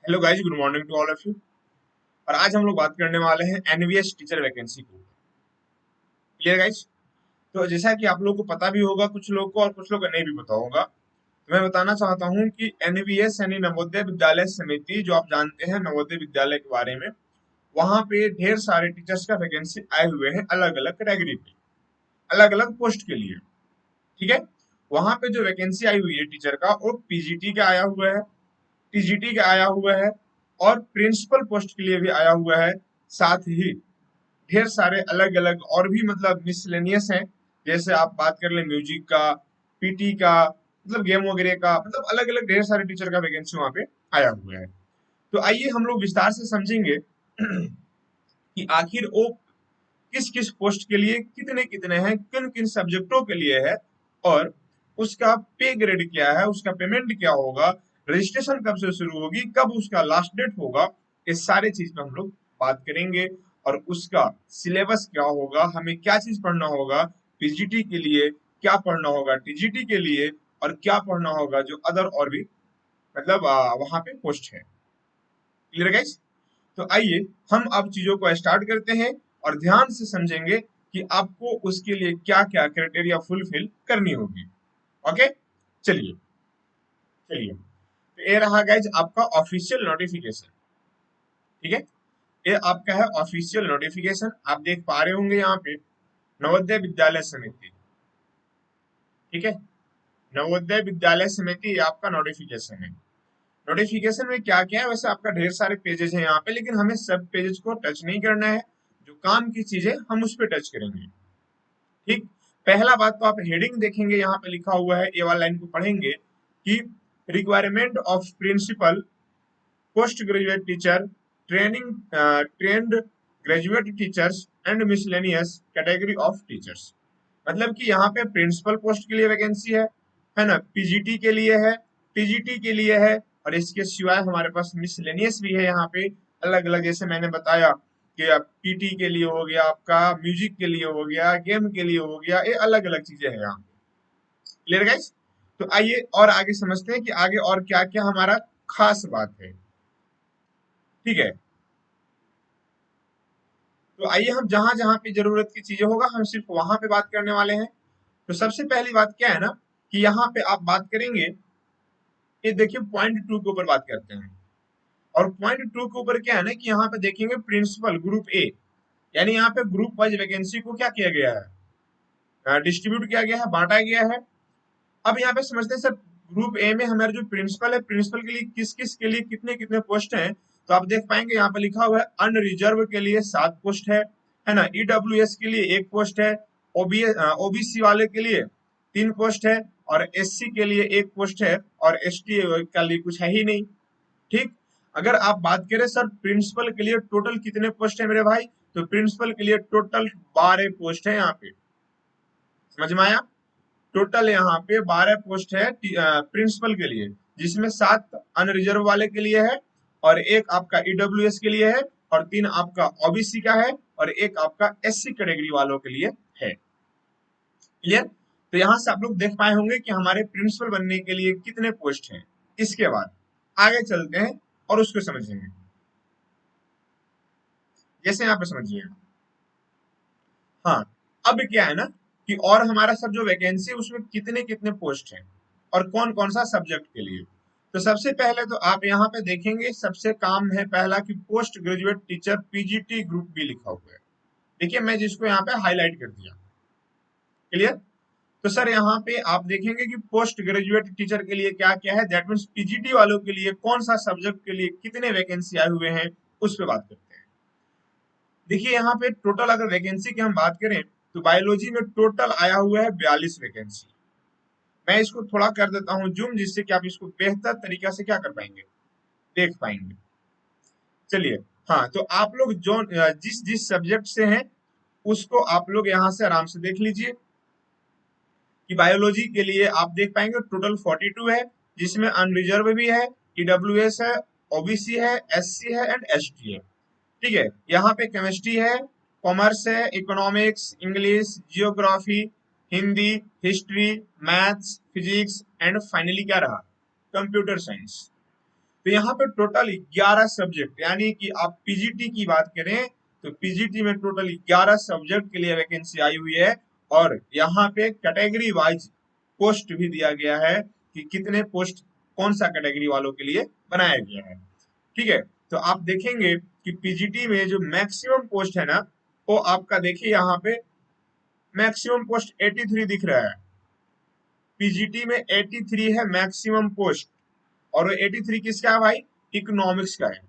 Hello guys, good morning to all of you. और आज हम लोग बात करने वाले हैं एनवीएस टीचर वैकेंसी को। Clear guys? तो जैसा कि आप लोगों को पता भी होगा, कुछ लोगों को और कुछ लोगों को नहीं भी पता होगा, तो मैं बताना चाहता हूं कि एनवीएस यानी नवोदय विद्यालय समिति, जो आप जानते हैं नवोदय विद्यालय के बारे में, वहां पे ढेर सारे टीचर्स का वैकेंसी आए हुए हैं अलग अलग कैटेगरी पे, अलग अलग पोस्ट के लिए। ठीक है। वहां पे जो वैकेंसी आई हुई है टीचर का, वो पीजीटी का आया हुआ है, टीजीटी का आया हुआ है, और प्रिंसिपल पोस्ट के लिए भी आया हुआ है। साथ ही ढेर सारे अलग अलग और भी मतलब मिसलेनियस हैं। जैसे आप बात कर ले म्यूजिक का, पीटी का, मतलब गेम वगैरह का, मतलब अलग अलग ढेर सारे टीचर का वैकेंसी वहां पे आया हुआ है। तो आइए हम लोग विस्तार से समझेंगे कि आखिर वो किस किस पोस्ट के लिए कितने कितने हैं, किन किन सब्जेक्टों के लिए है, और उसका पे ग्रेड क्या है, उसका पेमेंट क्या होगा, रजिस्ट्रेशन कब से शुरू होगी, कब उसका लास्ट डेट होगा। इस सारे चीज पे हम लोग बात करेंगे। और उसका सिलेबस क्या होगा, हमें क्या चीज पढ़ना होगा, पीजीटी के लिए क्या पढ़ना होगा, टीजीटी के लिए और क्या पढ़ना होगा जो अदर और भी मतलब वहां पे पोस्ट है। Clear guys? तो आइए हम अब चीजों को स्टार्ट करते हैं और ध्यान से समझेंगे कि आपको उसके लिए क्या क्या क्राइटेरिया फुलफिल करनी होगी। ओके, चलिए चलिए। तो ये रहा गाइज आपका ऑफिशियल नोटिफिकेशन। ठीक है, ये आपका है ऑफिशियल नोटिफिकेशन। आप देख पा रहे होंगे यहाँ पे नवोदय विद्यालय समिति। ठीक है, नवोदय विद्यालय समिति ये आपका नोटिफिकेशन है। नोटिफिकेशन में क्या क्या है, वैसे आपका ढेर सारे पेजेस हैं यहाँ पे, लेकिन हमें सब पेजेस को टच नहीं करना है। जो काम की चीजें हम उस पर टच करेंगे। ठीक। पहला बात तो आप हेडिंग देखेंगे, यहाँ पे लिखा हुआ है, ए वाला लाइन को पढ़ेंगे कि requirement of principal, post graduate teacher, training trained graduate teachers and miscellaneous category of teachers. मतलब कि यहाँ पे प्रिंसिपल पोस्ट के लिए वैकेंसी है ना, पीजीटी के लिए है, टीजीटी के लिए है, और इसके सिवाय हमारे पास मिसलेनियस भी है यहाँ पे अलग अलग। जैसे मैंने बताया कि पीटी के लिए हो गया, आपका म्यूजिक के लिए हो गया, गेम के लिए हो गया, ये अलग अलग चीजें हैं यहाँ पे। Clear guys? तो आइए और आगे समझते हैं कि आगे और क्या क्या हमारा खास बात है। ठीक है, तो आइए हम जहां जहां पे जरूरत की चीजें होगा हम सिर्फ वहां पे बात करने वाले हैं। तो सबसे पहली बात क्या है ना, कि यहाँ पे आप बात करेंगे, ये देखिए पॉइंट टू के ऊपर बात करते हैं। और पॉइंट टू के ऊपर क्या है ना, कि यहाँ पे देखेंगे प्रिंसिपल ग्रुप ए, यानी यहाँ पे ग्रुप वाइज वैकेंसी को क्या किया गया है, डिस्ट्रीब्यूट किया गया है, बांटा गया है। अब यहाँ पे समझते हैं सर, ग्रुप ए में हमारे जो प्रिंसिपल है, प्रिंसिपल के लिए किस किस के लिए कितने कितने पोस्ट हैं। तो आप देख पाएंगे यहाँ पे लिखा हुआ है अनरिजर्व के लिए 7 पोस्ट है ना, ईडब्ल्यूएस के लिए 1 पोस्ट है, ओबीसी वाले के लिए 3 पोस्ट है, और एससी के लिए 1 पोस्ट है, और एसटी के लिए कुछ है ही नहीं। ठीक। अगर आप बात करें सर प्रिंसिपल के लिए टोटल कितने पोस्ट है मेरे भाई, तो प्रिंसिपल के लिए टोटल 12 पोस्ट है यहाँ पे। समझ में आया? टोटल यहाँ पे 12 पोस्ट है प्रिंसिपल के लिए, जिसमें 7 अनरिजर्व वाले के लिए है, और एक आपका ईडब्ल्यूएस के लिए है, और 3 आपका ओबीसी का है, और एक आपका एससी कैटेगरी वालों के लिए है। क्लियर? तो यहां से आप लोग देख पाए होंगे कि हमारे प्रिंसिपल बनने के लिए कितने पोस्ट हैं। इसके बाद आगे चलते हैं और उसको समझेंगे। जैसे यहाँ पे समझिए, हाँ, अब क्या है ना, कि और हमारा सब जो वैकेंसी है उसमें कितने कितने पोस्ट हैं और कौन कौन सा सब्जेक्ट के लिए। तो सबसे पहले तो आप यहाँ पे देखेंगे, सबसे काम है पहला कि post graduate teacher PGT group B लिखा हुआ है। देखिए मैं जिसको यहाँ पे हाईलाइट कर दिया। क्लियर? तो सर यहाँ पे आप देखेंगे कि पोस्ट ग्रेजुएट टीचर के लिए क्या क्या है, दैट मीन्स पीजीटी वालों के लिए कौन सा सब्जेक्ट के लिए कितने वैकेंसी आए हुए हैं, उस पर बात करते हैं। देखिए यहाँ पे टोटल अगर वैकेंसी की हम बात करें, तो बायोलॉजी में टोटल आया हुआ है 42 वैकेंसी। मैं इसको थोड़ा कर देता हूँ जूम, जिससे कि आप इसको बेहतर तरीका से क्या कर पाएंगे, देख पाएंगे। चलिए, हाँ, तो आप लोग जो जिस जिस सब्जेक्ट से हैं उसको आप लोग यहाँ से आराम से देख लीजिए कि बायोलॉजी के लिए आप देख पाएंगे टोटल 42 है, जिसमें अनरिजर्व भी है, ईडब्ल्यूएस है, ओबीसी है, एससी है एंड एसटी है। ठीक है, यहाँ पे केमिस्ट्री है, कॉमर्स है, economics, English, geography, Hindi, history, maths, physics and finally क्या रहा, कंप्यूटर साइंस। तो यहाँ पे टोटल 11 सब्जेक्ट, यानी कि आप पीजीटी की बात करें तो पीजीटी में टोटल 11 सब्जेक्ट के लिए वैकेंसी आई हुई है। और यहाँ पे कैटेगरी वाइज पोस्ट भी दिया गया है कि कितने पोस्ट कौन सा कैटेगरी वालों के लिए बनाया गया है। ठीक है, तो आप देखेंगे कि पीजीटी में जो मैक्सिमम पोस्ट है ना, वो आपका देखिए यहाँ पे मैक्सिमम पोस्ट 83 दिख रहा है। पीजीटी में 83 है मैक्सिमम पोस्ट, और वो 83 किसका है भाई? इकोनॉमिक्स का है।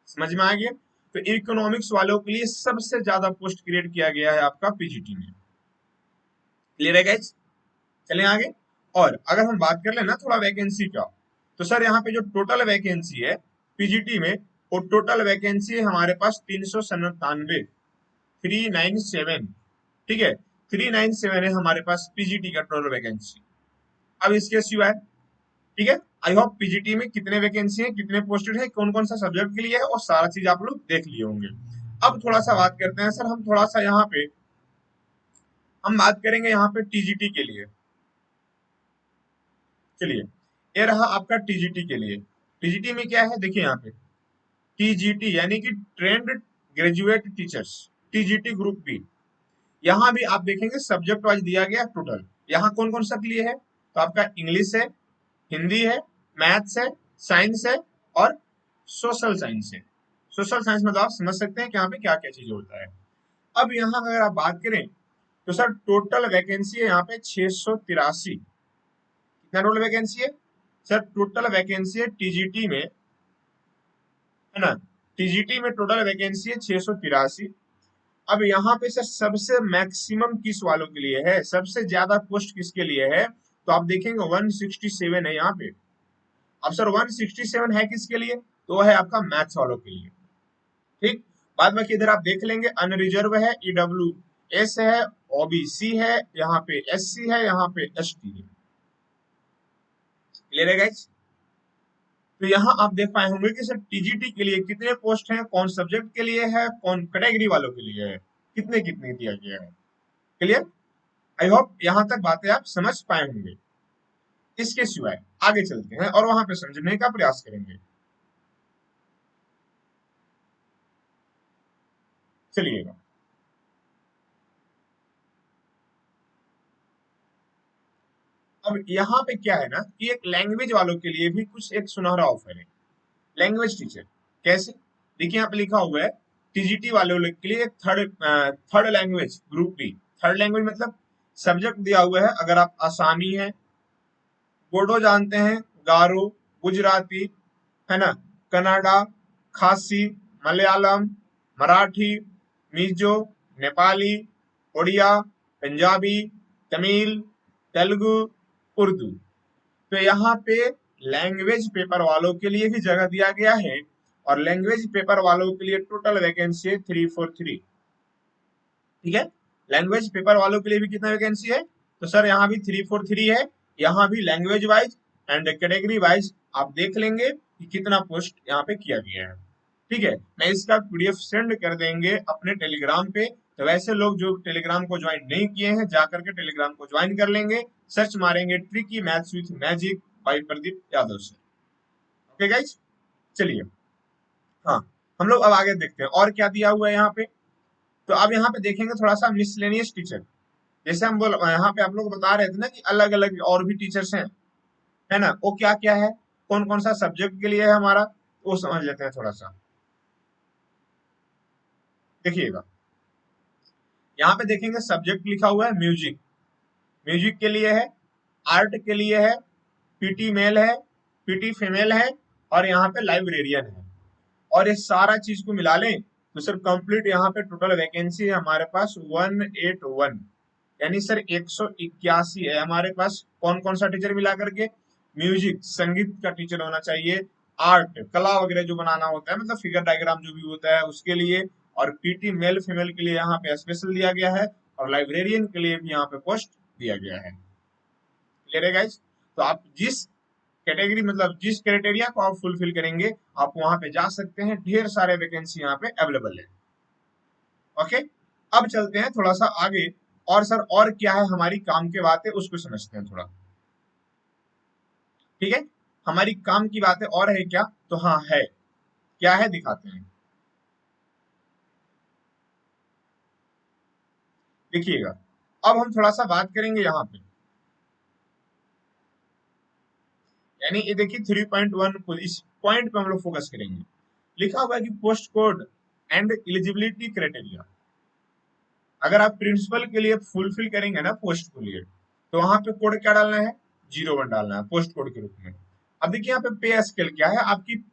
समझ में आ गया? तो इकोनॉमिक्स वालों के लिए सबसे ज्यादा पोस्ट क्रिएट किया गया है आपका पीजीटी में। क्लियर है गाइस? चलें आगे। और अगर हम बात कर लें ना थोड़ा वैकेंसी का, तो सर यहाँ पे जो टोटल वैकेंसी है पीजीटी में, वो टोटल वैकेंसी है हमारे पास 397, 397। ठीक है, 397 है हमारे पास पीजीटी का टोटल वैकेंसी। अब इसके सिवाय, ठीक है, आई होप पीजीटी में कितने वैकेंसी है, कितने पोस्टेड है, कौन कौन सा सब्जेक्ट के लिए है, और सारा चीज आप लोग देख लिए होंगे। अब थोड़ा सा बात करते हैं सर, हम थोड़ा सा यहाँ पे हम बात करेंगे यहाँ पे टीजीटी के लिए। चलिए, ये रहा आपका टीजीटी के लिए। टीजीटी में क्या है देखिए यहाँ पे, टीजीटी यानी कि trained graduate teachers, TGT group B. यहाँ भी आप देखेंगे सब्जेक्ट वाइज दिया गया टोटल। यहाँ कौन कौन सा के लिए है, तो आपका इंग्लिश है, हिंदी है, मैथ्स है, साइंस है, और सोशल साइंस है। सोशल साइंस मतलब आप समझ सकते हैं कि यहाँ पे क्या क्या चीज होता है। अब यहाँ अगर आप बात करें तो सर टोटल वैकेंसी है यहाँ पे 683। कितना टोटल वैकेंसी है सर? टोटल वैकेंसी है टीजीटी में, है ना, टीजीटी में टोटल वैकेंसी है 683। अब यहाँ पे सर सबसे मैक्सिमम किस वालों के लिए है, सबसे ज्यादा पोस्ट किसके लिए है? तो आप देखेंगे 167 है यहाँ पे। अब सर 167 है किसके लिए? तो है आपका मैथ्स वालों के लिए। ठीक, बाद में इधर आप देख लेंगे अनरिजर्व है, ईडब्ल्यू एस है, ओबीसी है, यहाँ पे एससी है, यहाँ पे एसटी है। क्लियर है गाइस? तो यहाँ आप देख पाए होंगे कि सर टीजीटी के लिए कितने पोस्ट हैं, कौन सब्जेक्ट के लिए है, कौन कैटेगरी वालों के लिए है, कितने कितने दिया गया है। क्लियर? आई होप यहाँ तक बातें आप समझ पाए होंगे। इसके सिवाय आगे चलते हैं और वहां पे समझने का प्रयास करेंगे। चलिएगा, अब यहाँ पे क्या है ना कि एक लैंग्वेज वालों के लिए भी कुछ एक सुनहरा ऑफर है। लैंग्वेज टीचर कैसे? देखिए यहाँ पे लिखा हुआ है टीजीटी वालों के लिए third language group B. Third language मतलब सब्जेक्ट दिया हुआ है, अगर आप आसामी है, बोडो जानते हैं, गारो, गुजराती, है ना, कनाडा, खासी, मलयालम, मराठी, मिजो, नेपाली, उड़िया, पंजाबी, तमिल, तेलुगु, उर्दू। तो यहाँ पे लैंग्वेज पेपर वालों के लिए भी जगह दिया गया है, और लैंग्वेज पेपर वालों के लिए टोटल वैकेंसी है 343। ठीक है, लैंग्वेज पेपर वालों के लिए भी कितना वैकेंसी है? तो सर यहाँ भी 343 है। यहाँ भी language wise and category wise आप देख लेंगे कि कितना पोस्ट यहाँ पे किया गया है। ठीक है, मैं इसका पीडीएफ सेंड कर देंगे अपने टेलीग्राम पे। तो वैसे लोग जो टेलीग्राम को ज्वाइन नहीं किए हैं, जाकर के टेलीग्राम को ज्वाइन कर लेंगे। सर्च मारेंगे tricky maths with magic by Pradeep Yadav sir. Okay guys, चलिए, हाँ, हम लोग अब आगे देखते हैं और क्या दिया हुआ है यहाँ पे। तो अब यहाँ पे देखेंगे थोड़ा सा मिसलेनियस टीचर। जैसे हम बोल यहाँ पे आप लोग बता रहे थे ना कि अलग अलग और भी टीचर्स हैं, है ना, वो क्या क्या है, कौन कौन सा सब्जेक्ट के लिए है हमारा, वो समझ लेते हैं थोड़ा सा। देखिएगा, यहाँ पे देखेंगे सब्जेक्ट लिखा हुआ है म्यूजिक। म्यूजिक के लिए है, आर्ट के लिए है, पीटी मेल है, पीटी फीमेल है, और यहाँ पे लाइब्रेरियन है। और ये सारा चीज को मिला लें तो सर कंप्लीट यहाँ पे टोटल वैकेंसी है हमारे पास 181, यानी सर 181 है हमारे पास। कौन कौन सा टीचर मिला करके? म्यूजिक संगीत का टीचर होना चाहिए, आर्ट कला वगैरह जो बनाना होता है, मतलब फिगर डायग्राम जो भी होता है उसके लिए, और पीटी मेल फीमेल के लिए यहाँ पे स्पेशल दिया गया है, और लाइब्रेरियन के लिए भी यहाँ पे पोस्ट दिया गया है। क्लियर है गाइस? तो आप जिस कैटेगरी मतलब जिस क्राइटेरिया को आप फुलफिल करेंगे, आप वहां पे जा सकते हैं। ढेर सारे वैकेंसी यहाँ पे अवेलेबल है। ओके, अब चलते हैं थोड़ा सा आगे, और सर और क्या है हमारी काम की बात है उसको समझते हैं थोड़ा। ठीक है, हमारी काम की बातें और है क्या? तो हाँ है। क्या है दिखाते हैं, देखिएगा। अब हम थोड़ा सा बात करेंगे यहाँ पे, यानी ये देखिए 3.1 इस पॉइंट पे हम लोग फोकस करेंगे। लिखा हुआ है कि post code and eligibility criteria. अगर आप प्रिंसिपल के लिए फुलफिल करेंगे ना पोस्ट के लिए, तो वहां पे कोड क्या डालना है? 01 डालना है पोस्ट कोड के रूप में। अब देखिए यहाँ पे पे स्केल क्या है, आपकी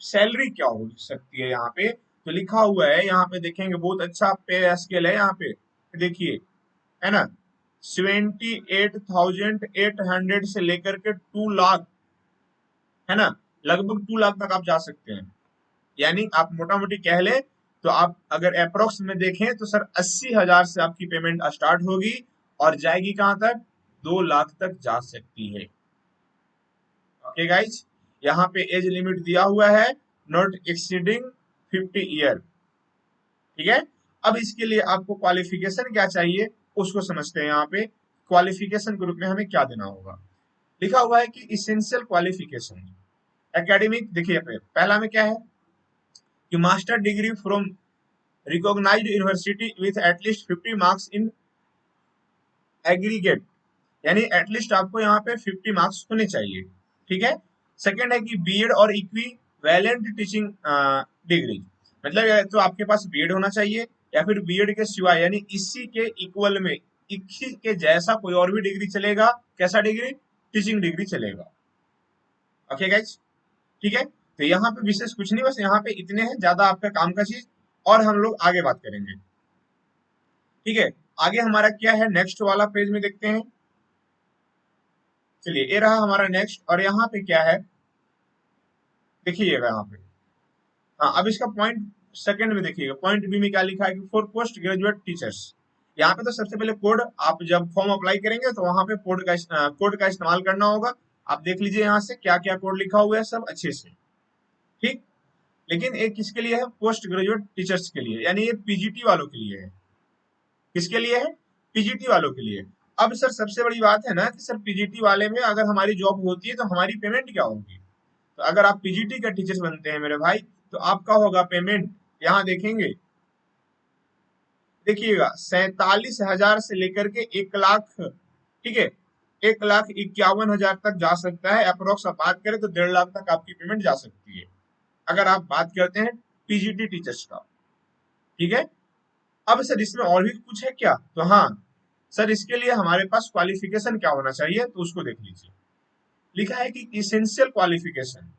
सैलरी क्या हो सकती है यहाँ पे। तो लिखा हुआ है यहाँ पे, देखेंगे बहुत अच्छा पे स्केल है यहाँ पे, देखिए, है ना, 78,800 से लेकर के 2 लाख, है ना, लगभग 2 लाख तक आप जा सकते हैं। यानी आप मोटा मोटी कह ले तो आप अगर अप्रोक्स में देखें तो सर 80,000 से आपकी पेमेंट स्टार्ट होगी और जाएगी कहां तक? 2 लाख तक जा सकती है। ओके गाइज, यहाँ पे एज लिमिट दिया हुआ है नॉट एक्सीडिंग 50 ईयर। ठीक है। अब इसके लिए आपको क्वालिफिकेशन क्या चाहिए उसको समझते हैं। यहाँ पे क्वालिफिकेशन के रूप में हमें क्या देना होगा? लिखा हुआ है कि इसेंशियल क्वालिफिकेशन एकेडमिक। देखिए पहला में क्या है कि master degree from recognised university with at least 50 marks in aggregate, यानी एटलीस्ट आपको यहाँ पे 50 मार्क्स होने चाहिए। ठीक है। सेकंड है कि बीएड और इक्वी वैलेंट टीचिंग डिग्री, मतलब या तो आपके पास बीएड होना चाहिए या फिर बीएड के सिवाय यानी इसी के इक्वल में, इसी के जैसा कोई और भी डिग्री चलेगा। कैसा डिग्री? टीचिंग डिग्री चलेगा। ओके गाइज, ठीक है। तो यहाँ पे विशेष कुछ नहीं, बस यहाँ पे इतने हैं, ज्यादा आपका काम का चीज, और हम लोग आगे बात करेंगे। ठीक है। आगे हमारा क्या है, नेक्स्ट वाला पेज में देखते हैं। चलिए ये रहा हमारा नेक्स्ट, और यहाँ पे क्या है देखिएगा यहाँ पे। हाँ, अब इसका पॉइंट सेकंड में देखिएगा, पॉइंट बी में क्या लिखा है कि फॉर पोस्ट ग्रेजुएट टीचर्स। यहाँ पे तो सबसे पहले कोड, आप जब फॉर्म अप्लाई करेंगे तो वहां पे कोड का इस्तेमाल करना होगा। आप देख लीजिए यहाँ से क्या क्या कोड लिखा हुआ है सब अच्छे से। ठीक। लेकिन एक किसके लिए है? पोस्ट ग्रेजुएट टीचर्स के लिए, यानी ये पीजीटी वालों के लिए है। किसके लिए है? पीजीटी वालों के लिए। अब सर सबसे बड़ी बात है ना कि सर पीजीटी वाले में अगर हमारी जॉब होती है तो हमारी पेमेंट क्या होगी? तो अगर आप पीजीटी का टीचर्स बनते हैं मेरे भाई, तो आपका होगा पेमेंट, यहाँ देखेंगे, देखिएगा 47,000 से लेकर के 1 लाख। ठीक है, 1,51,000 तक जा सकता है। अप्रोक्स आप बात करें तो 1.5 लाख तक आपकी पेमेंट जा सकती है, अगर आप बात करते हैं पीजीटी टीचर्स का। ठीक है। अब सर इसमें और भी कुछ है क्या? तो हाँ सर, इसके लिए हमारे पास क्वालिफिकेशन क्या होना चाहिए, तो उसको देख लीजिए। लिखा है कि essential qualification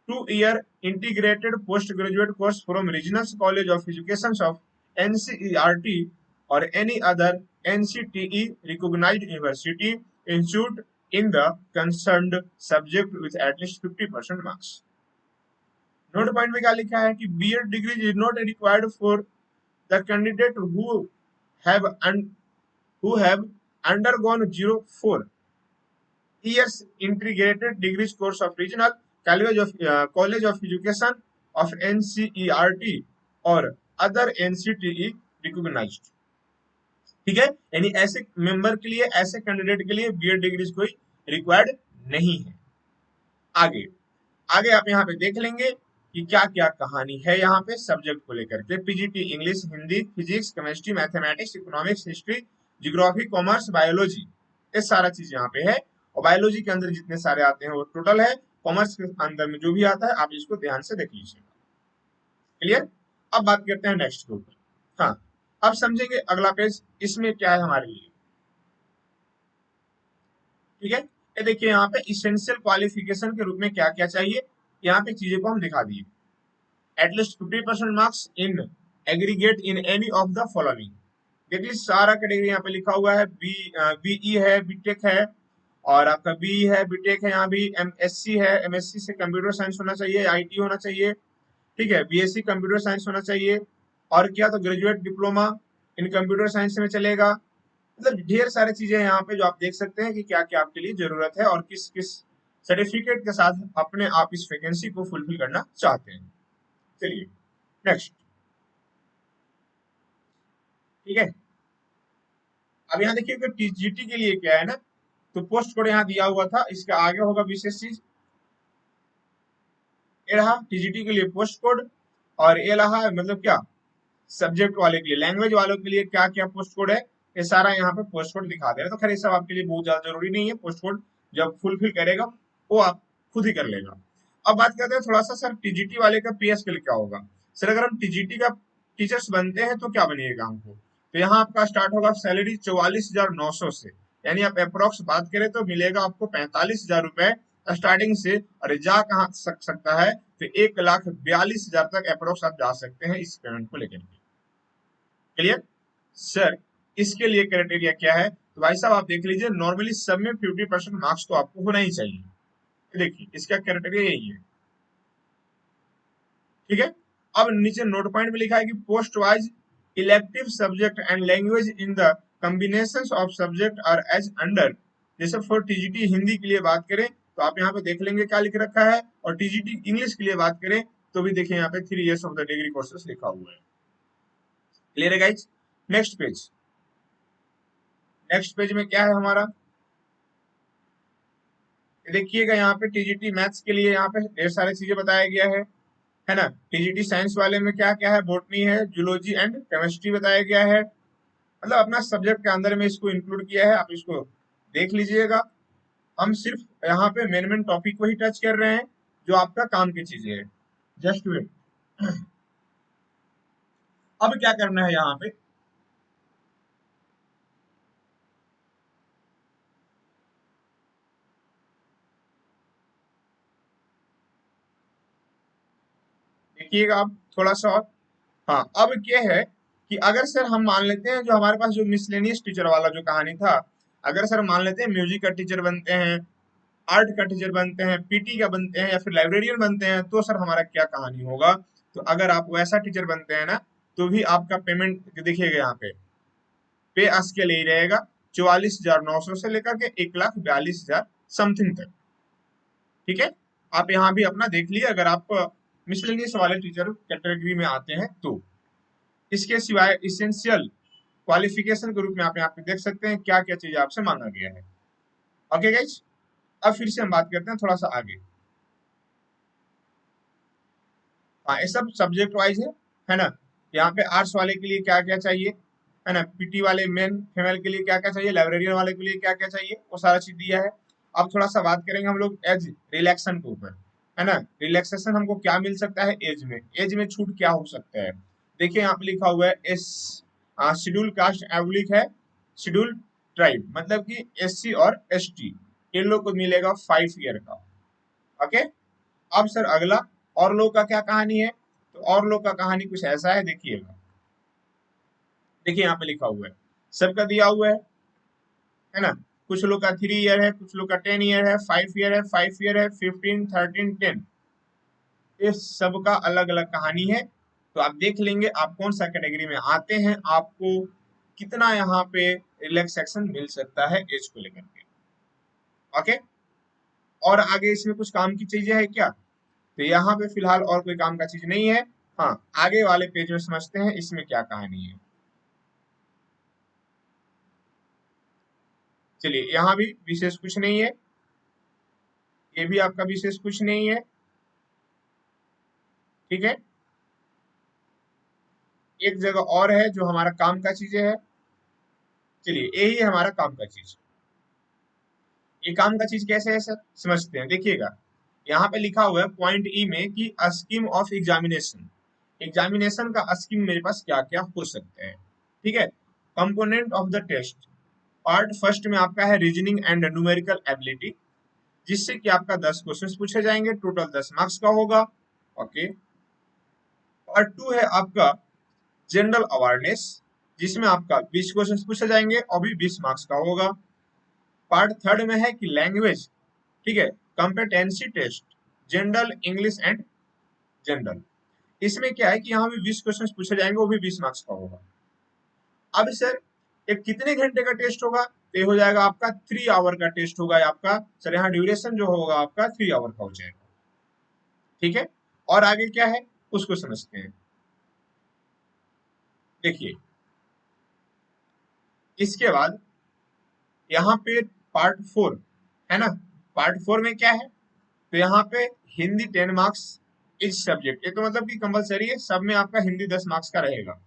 2 year integrated post graduate course from regional college of education of NCERT और any other NCTE recognised university institute in the concerned subject with at least 50% marks. Note point में क्या लिखा है कि BEd degree is not required for the candidate have un, who have undergone 04 years integrated degrees course of regional college of education of NCERT और other NCTE recognized। ठीक है, यानी ऐसे मेंबर के लिए, ऐसे कैंडिडेट के लिए बीएड डिग्रीज कोई रिक्वायर्ड नहीं है। आगे आगे आप यहाँ पे देख लेंगे कि क्या क्या कहानी है यहाँ पे सब्जेक्ट को लेकर के। PGT English, Hindi, physics, chemistry, mathematics, economics, history, geography, commerce, biology, ये सारा चीज यहाँ पे है। और बायोलॉजी के अंदर जितने सारे आते हैं वो टोटल है। कॉमर्स के अंदर में जो भी आता है आप इसको ध्यान से देख लीजिएगा। क्लियर। अब बात करते हैं नेक्स्ट के ऊपर। हाँ, अब समझेंगे अगला पेज, इसमें क्या है हमारे लिए। ठीक है, ये देखिए यहाँ पे इसेंशियल क्वालिफिकेशन के रूप में क्या क्या चाहिए, यहाँ पे चीजें को हम दिखा दिए। At least 50% marks in aggregate in any of the following. देखिए सारा कैटेगरी यहाँ पे लिखा हुआ है। बीई है, बीटेक है, और आपका बी है, बीटेक है, यहाँ भी एमएससी है, एमएससी से कंप्यूटर साइंस होना चाहिए, आईटी होना चाहिए। ठीक है, बीएससी कंप्यूटर साइंस होना चाहिए, और क्या तो graduate diploma in computer science में चलेगा। मतलब ढेर सारी चीजें यहाँ पे जो आप देख सकते हैं कि क्या क्या आपके लिए जरूरत है और किस किस सर्टिफिकेट के साथ अपने आप इस वैकेंसी को फुलफिल करना चाहते हैं। चलिए नेक्स्ट। ठीक है, अब यहाँ देखिए कि टीजीटी के लिए क्या है ना, तो पोस्ट कोड यहाँ दिया हुआ था, इसके आगे होगा विशेष चीज ये रहा टीजीटी के लिए पोस्ट कोड, और ये रहा मतलब क्या सब्जेक्ट वाले के लिए, लैंग्वेज वालों के लिए क्या क्या पोस्ट कोड है, ये सारा यहाँ पे पोस्ट कोड दिखा दे रहा है। तो खैर ये सब आपके लिए बहुत ज्यादा जरूरी नहीं है, पोस्ट कोड जब फुलफिल करेगा वो आप खुद ही कर लेगा। अब बात करते हैं थोड़ा सा सर टीजीटी वाले का पी स्केल क्या होगा। सर अगर हम टीजीटी का टीचर्स बनते हैं तो क्या बनिएगा हमको, तो यहाँ आपका स्टार्ट होगा सैलरी 44,900 से, यानी आप अप्रोक्स बात करें तो मिलेगा आपको 45,000 रुपए स्टार्टिंग से, और जा कहाँ सकता है तो 1,42,000 तक अप्रोक्स आप जा सकते हैं इस पेमेंट को लेकर के। क्लियर सर, इसके लिए क्राइटेरिया क्या है, तो भाई साहब आप देख लीजिए, नॉर्मली सब में 50% मार्क्स तो आपको होना ही चाहिए। देखिए इसका क्राइटेरिया यही है, ठीक है। अब नीचे नोट पॉइंट में लिखा है कि post wise elective subject and language in the combination of subject are as under. जैसे फॉर टीजीटी हिंदी के लिए बात करें तो आप यहाँ पे देख लेंगे क्या लिख रखा है, और टीजीटी इंग्लिश के लिए बात करें तो भी देखिए यहाँ पे 3 years of the degree courses लिखा हुआ है। क्लियर है guys. Next page, next page में क्या है हमारा, देखिएगा यहाँ पे टीजीटी मैथ्स के लिए यहाँ पे ढेर सारी चीजें बताया गया है ना। टीजीटी साइंस वाले में क्या क्या है, बॉटनी है, जूलॉजी एंड केमिस्ट्री बताया गया है, मतलब अपना सब्जेक्ट के अंदर में इसको इंक्लूड किया है, आप इसको देख लीजिएगा। हम सिर्फ यहाँ पे मेन मेन टॉपिक को ही टच कर रहे हैं जो आपका काम की चीजें है। जस्ट वेट, अब क्या करना है यहाँ पे, देखिएगा आप थोड़ा सा और। हाँ अब क्या है कि अगर सर हम मान लेते हैं जो हमारे पास जो मिसलेनियस टीचर वाला जो कहानी था, अगर सर मान लेते हैं म्यूजिक का टीचर बनते हैं, आर्ट का टीचर बनते हैं, पीटी का बनते हैं, या फिर लाइब्रेरियन बनते हैं, तो सर हमारा क्या कहानी होगा। तो अगर आप वैसा टीचर बनते हैं ना तो भी आपका पेमेंट देखिएगा यहाँ पे पे स्केल यही रहेगा, 44,900 से लेकर के 1,42,000 समथिंग तक। ठीक है, आप यहाँ भी अपना देख लिए अगर आप मिसलेनियस वाले टीचर कैटेगरी में आते हैं तो। इसके सिवाय इसेंशियल क्वालिफिकेशन के रूप में आप यहाँ पे देख सकते हैं क्या क्या चीज आपसे मांगा गया है। ओके गाइज, अब फिर से हम बात करते हैं थोड़ा सा आगे। हाँ ये सब सब्जेक्ट वाइज है ना। यहाँ पे आर्ट्स वाले के लिए क्या क्या चाहिए, है ना, पीटी वाले मेन फीमेल के लिए क्या क्या चाहिए, लाइब्रेरियन वाले के लिए क्या क्या चाहिए, वो सारा चीज दिया है। अब थोड़ा सा बात करेंगे हम लोग एज रिलैक्सेशन के ऊपर, है ना। रिलैक्सेशन हमको क्या मिल सकता है एज में, एज में छूट क्या हो सकता है। देखिए यहाँ पे लिखा हुआ है एस शेड्यूल कास्ट एवलिक है, शेड्यूल ट्राइब मतलब कि एससी और एसटी, इन लोग को मिलेगा 5 ईयर का। ओके, अब सर अगला और लोग का क्या कहानी है, तो और लोग का कहानी कुछ ऐसा है, देखिएगा। देखिए यहाँ पे लिखा हुआ है, सबका दिया हुआ है ना। कुछ लोग का 3 ईयर है, कुछ लोग का 10 ईयर है, 5 ईयर है, 5 ईयर है, 15, 13, 10, इस सबका अलग अलग कहानी है। तो आप देख लेंगे आप कौन सा कैटेगरी में आते हैं, आपको कितना यहाँ पे रिलैक्सेशन मिल सकता है एज को लेकर के। ओके, और आगे इसमें कुछ काम की चीजें है क्या, तो यहाँ पे फिलहाल और कोई काम का चीज नहीं है। हाँ आगे वाले पेज में समझते हैं इसमें क्या कहानी है। चलिए यहाँ भी विशेष कुछ नहीं है, ये भी आपका विशेष कुछ नहीं है, ठीक है। एक जगह और है जो हमारा काम का चीजें है, चलिए यही है हमारा काम का चीज। ये काम का चीज कैसे है सर, समझते हैं, देखिएगा। यहाँ पे लिखा हुआ है पॉइंट ई में कि स्कीम ऑफ एग्जामिनेशन, एग्जामिनेशन का स्कीम मेरे पास क्या क्या हो सकते हैं, ठीक है। Component of the test, part first में आपका है रीजनिंग एंड न्यूमेरिकल एबिलिटी, जिससे कि आपका 10 क्वेश्चंस पूछे जाएंगे, टोटल 10 मार्क्स का होगा। ओके, पार्ट टू है आपका जनरल अवेयरनेस, जिसमें आपका 20 क्वेश्चंस पूछे जाएंगे और भी 20 मार्क्स का होगा। पार्ट थर्ड में है कि लैंग्वेज, ठीक है, competency test, general English and general, इसमें क्या है कि यहाँ भी 20 क्वेश्चंस पूछे जाएंगे, वो भी 20 मार्क्स का होगा। अब सर एक कितने घंटे का टेस्ट होगा, तो ये हो जाएगा आपका 3 आवर का टेस्ट होगा आपका सर, यहाँ ड्यूरेशन जो होगा आपका 3 आवर का हो जाएगा, ठीक है। और आगे क्या है उसको समझते हैं। देखिए इसके बाद यहाँ पे पार्ट 4 है ना, पार्ट 4 में क्या है, तो यहाँ पे हिंदी 10 मार्क्स, इच सब्जेक्ट, ये तो मतलब कि कंपलसरी है, सब में आपका हिंदी 10 मार्क्स का रहेगा।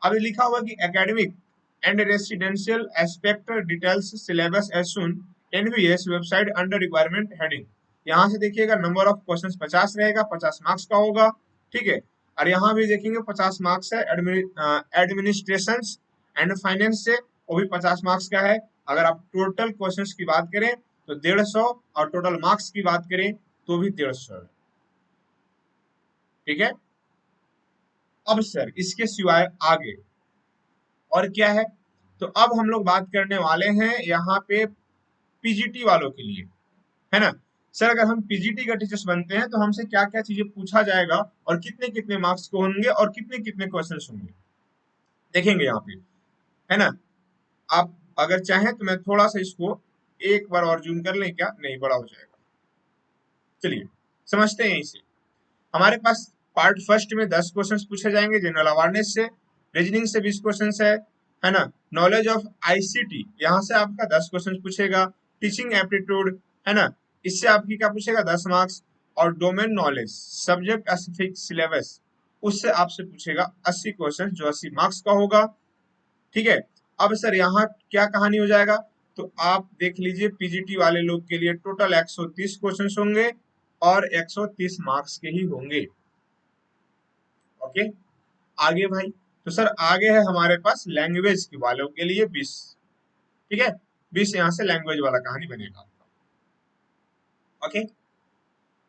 अब ये लिखा हुआ कि academic and residential aspect details syllabus as soon NVS website under requirement heading. यहाँ से देखिएगा नंबर ऑफ क्वेश्चंस 50 रहेगा, 50 मार्क्स का होगा, ठीक है। और यहाँ भी देखेंगे 50 मार्क्स है एडमिनिस्ट्रेशन एंड फाइनेंस से, वो भी 50 मार्क्स का है। अगर आप टोटल क्वेश्चंस की बात करें तो 150, और टोटल मार्क्स की बात करें तो भी 150 है, ठीक है। अब सर इसके सिवाय आगे और क्या है, तो अब हम लोग बात करने वाले हैं यहाँ पे पीजीटी वालों के लिए, है ना। सर अगर हम पीजीटी का टीचर्स बनते हैं तो हमसे क्या क्या चीजें पूछा जाएगा और कितने कितने मार्क्स को होंगे और कितने कितने क्वेश्चन होंगे, देखेंगे यहाँ पे, है ना। आप अगर चाहें तो मैं थोड़ा सा इसको एक बार और जूम कर लें, क्या नहीं बड़ा हो जाएगा। चलिए समझते हैं इसे। हमारे पास पार्ट फर्स्ट में 10 क्वेश्चंस पूछे जाएंगे जनरल अवेयरनेस से, रीजनिंग से 20 क्वेश्चंस है ना। नॉलेज ऑफ आईसीटी, यहाँ से आपका 10 क्वेश्चंस पूछेगा। टीचिंग एप्टीट्यूड, है ना, इससे आपकी क्या पूछेगा 10 मार्क्स। और domain knowledge subject specific syllabus, उससे आपसे पूछेगा 80 क्वेश्चन जो 80 मार्क्स का होगा, ठीक है। अब सर यहाँ क्या कहानी हो जाएगा, तो आप देख लीजिए पीजीटी वाले लोग के लिए टोटल 130 क्वेश्चन होंगे और 130 मार्क्स के ही होंगे, ओके। आगे भाई, तो सर आगे है हमारे पास लैंग्वेज के वालों के लिए 20, ठीक है। 20 यहाँ से लैंग्वेज वाला कहानी बनेगा आपका, ओके।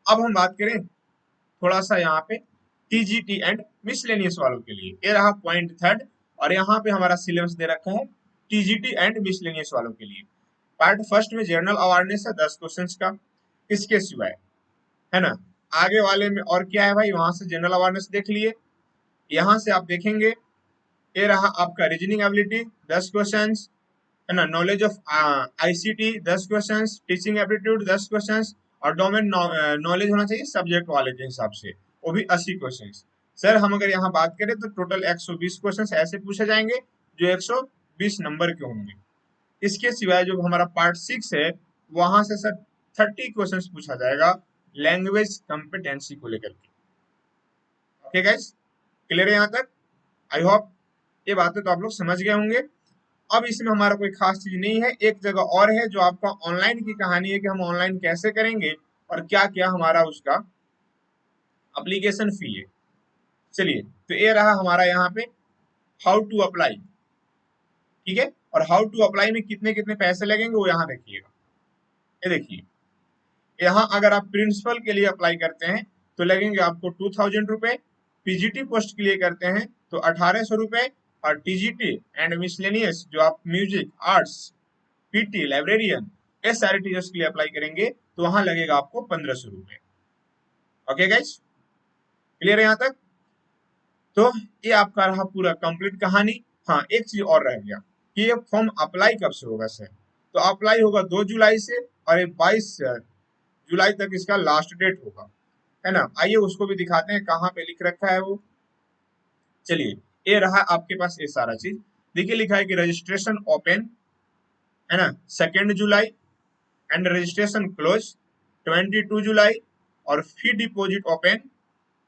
अब हम बात करें थोड़ा सा यहाँ पे टीजीटी एंड मिसलेनियस वालों के लिए, ये रहा पॉइंट थर्ड। और यहाँ पे हमारा सिलेबस दे रखा है टीजीटी एंड मिसलेनियस वालों के लिए। पार्ट फर्स्ट में जनरल अवेयरनेस है 10 क्वेश्चन का, इसके सिवाय, है ना। आगे वाले में और क्या है भाई, वहां से जनरल अवेयरनेस देख लिए। यहाँ से आप देखेंगे ये रहा आपका रीजनिंग एबिलिटी 10 क्वेश्चंस, है ना। Knowledge of ICT 10 questions, teaching aptitude 10 questions, और डोमेन नॉलेज होना चाहिए सब्जेक्ट वाले के हिसाब से, वो भी 80 क्वेश्चंस। सर हम अगर यहाँ बात करें तो टोटल 120 क्वेश्चंस ऐसे पूछे जाएंगे जो 120 नंबर के होंगे। इसके सिवाय जो हमारा पार्ट 6 है वहां से सर 30 क्वेश्चंस पूछा जाएगा लैंग्वेज कॉम्पिटेंसी को लेकर के, ओके गाइस, क्लियर है यहाँ तक। आई होप ये बातें तो आप लोग समझ गए होंगे। अब इसमें हमारा कोई खास चीज नहीं है, एक जगह और है जो आपका ऑनलाइन की कहानी है कि हम ऑनलाइन कैसे करेंगे और क्या क्या हमारा उसका एप्लीकेशन फी है। चलिए तो ये रहा हमारा यहाँ पे हाउ टू अप्लाई, ठीक है। और हाउ टू अप्लाई में कितने कितने पैसे लगेंगे वो यहाँ देखिएगा, ये देखिए। यहाँ अगर आप प्रिंसिपल के लिए अप्लाई करते हैं तो लगेंगे आपको 2000 रुपए, पीजीटी पोस्ट के लिए करते हैं तो 1800 रुपए, और टीजीटी एंड मिसलेनियस जो आप म्यूजिक आर्ट्स पीटी लाइब्रेरियन ये सारे टीचर्स के लिए अप्लाई करेंगे तो वहां लगेगा आपको 1500 रुपए, ओके गाइस, क्लियर है यहाँ तक। तो ये आपका रहा पूरा कंप्लीट कहानी। हाँ एक चीज और रह गया कि ये फॉर्म अप्लाई कब से होगा सर, तो अप्लाई होगा 2 जुलाई से, और ये 22 जुलाई तक इसका लास्ट डेट होगा, है ना। आइए उसको भी दिखाते हैं कहाँ पे लिख रखा है वो। चलिए ये रहा आपके पास ये सारा चीज, देखिए लिखा है कि रजिस्ट्रेशन ओपन, है ना, 2 जुलाई, एंड रजिस्ट्रेशन क्लोज 22 जुलाई, और फी डिपॉजिट ओपन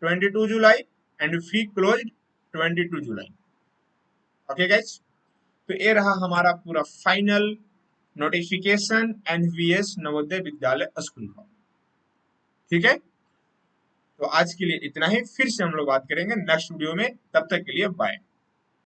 22 जुलाई, एंड फी क्लोज 22 जुलाई, ओके गाइस। तो ये रहा हमारा पूरा final notification NVS Navodaya Vidyalaya school का, ठीक है। तो आज के लिए इतना ही, फिर से हम लोग बात करेंगे नेक्स्ट वीडियो में, तब तक के लिए बाय।